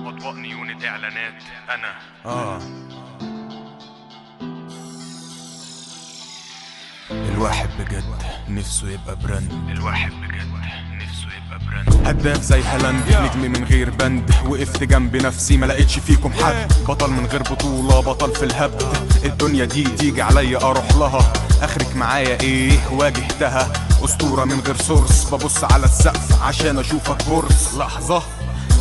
أضواء نيون الإعلانات أنا الواحد بجد نفسه يبقى براند. الواحد بجد نفسه يبقى براند. هداف زي هالاند، نجم من غير بند. وقفت جنب نفسي ما لقيتش فيكم حد. بطل من غير بطولة، بطل في الهبد. الدنيا دي تيجي عليا اروح لها. اخرك معايا ايه واجهتها. اسطورة من غير سورس، ببص على السقف عشان اشوفك بورس. لحظة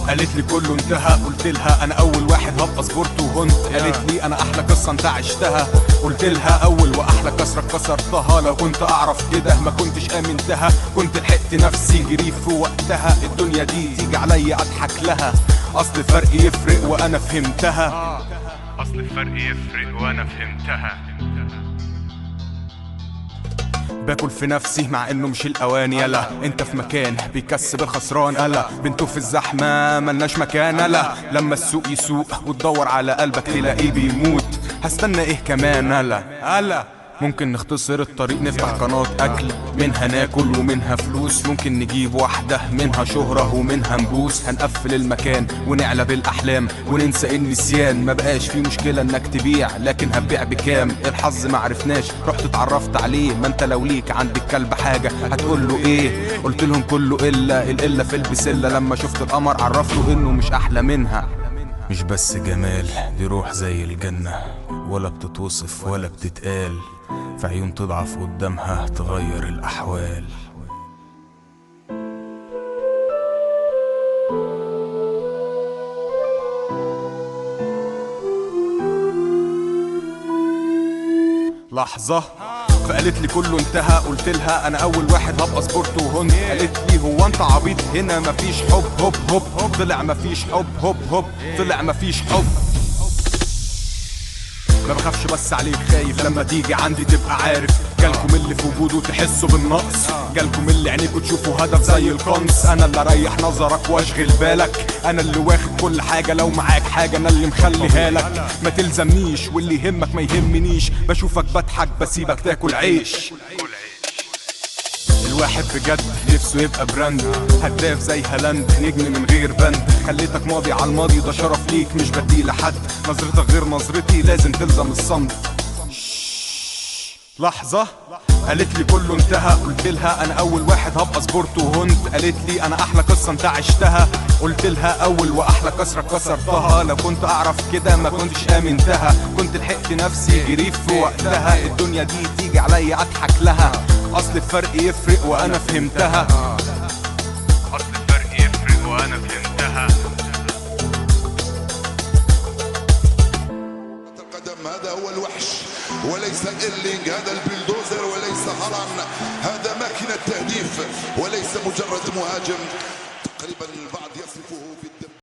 قالت لي كله انتهى، قلت لها انا اول واحد هبقى سبورت وهنت. قالت لي انا احلى قصه انت عشتها، قلت لها اول واحلى كسره كسرتها. لو كنت اعرف كده ما كنتش امنتها، كنت لحقت نفسي جريت في وقتها. الدنيا دي تيجي عليا اضحك لها، اصل الفرق يفرق وانا فهمتها. أصل الفرق يفرق وأنا فهمتها. باكل في نفسي مع انه مش الاوان. يلا انت في مكان بيكسب الخسران. الا بنتو في الزحمه ملناش مكان. الا لما السوق يسوق وتدور على قلبك تلاقيه بيموت، هستنى ايه كمان؟ الا ممكن نختصر الطريق، نفتح قناة أكل منها ناكل ومنها فلوس. ممكن نجيب واحدة منها شهرة ومنها نبوس. هنقفل المكان ونعلى بالأحلام وننسى النسيان. ما بقاش في مشكلة انك تبيع، لكن هتبيع بكام؟ الحظ معرفناش، رحت اتعرفت عليه. ما انت لو ليك عند الكلب حاجة هتقول له ايه؟ قلت لهم كله إلا الإلا في البسلة. لما شفت القمر عرفته انه مش أحلى منها. مش بس جمال، دي روح زي الجنة، ولا بتتوصف ولا بتتقال. في عيون تضعف قدامها تغير الأحوال. لحظة فقالت لي كله انتهى، قلت لها انا اول واحد هبقى سبورت وهنت. قالت لي هو انت عبيط؟ هنا مفيش حب. هوب هوب هوب طلع مفيش حب. هوب هوب طلع مفيش حب. ما بخافش بس عليك خايف، لما تيجي عندي تبقى عارف. جالكم اللي في وجوده تحسوا بالنقص، جالكم اللي عينيكوا تشوفوا هدف زي القنص. انا اللي اريح نظرك واشغل بالك، انا اللي واخد كل حاجة. لو معاك حاجة انا اللي مخليها لك. ما تلزمنيش واللي يهمك ما يهمنيش، بشوفك بضحك بسيبك تاكل عيش. الواحد بجد نفسه يبقى براند. هداف زي هالاند، نجم من غير بند. خليتك ماضي على الماضي، ده شرف ليك مش بديه لحد. نظرتك غير نظرتي، لازم تلزم الصمت. لحظة قالت لي كله انتهى، قلت لها انا اول واحد هبقى سبورت وهنت. قالت لي انا احلى قصة انت عشتها، قلت لها اول واحلى كسرة كسرتها. لو كنت اعرف كده ما كنتش امنتها، كنت لحقت نفسي جريت في وقتها. الدنيا دي تيجي عليا اضحك لها، اصل الفرق يفرق وانا فهمتها. أصل الفرق يفرق وأنا فهمتها. القدم هذا هو الوحش، وليس إيرلينغ هذا البلدوزر، وليس هالاند هذا ماكينة تهديف، وليس مجرد مهاجم. تقريبا البعض يصفه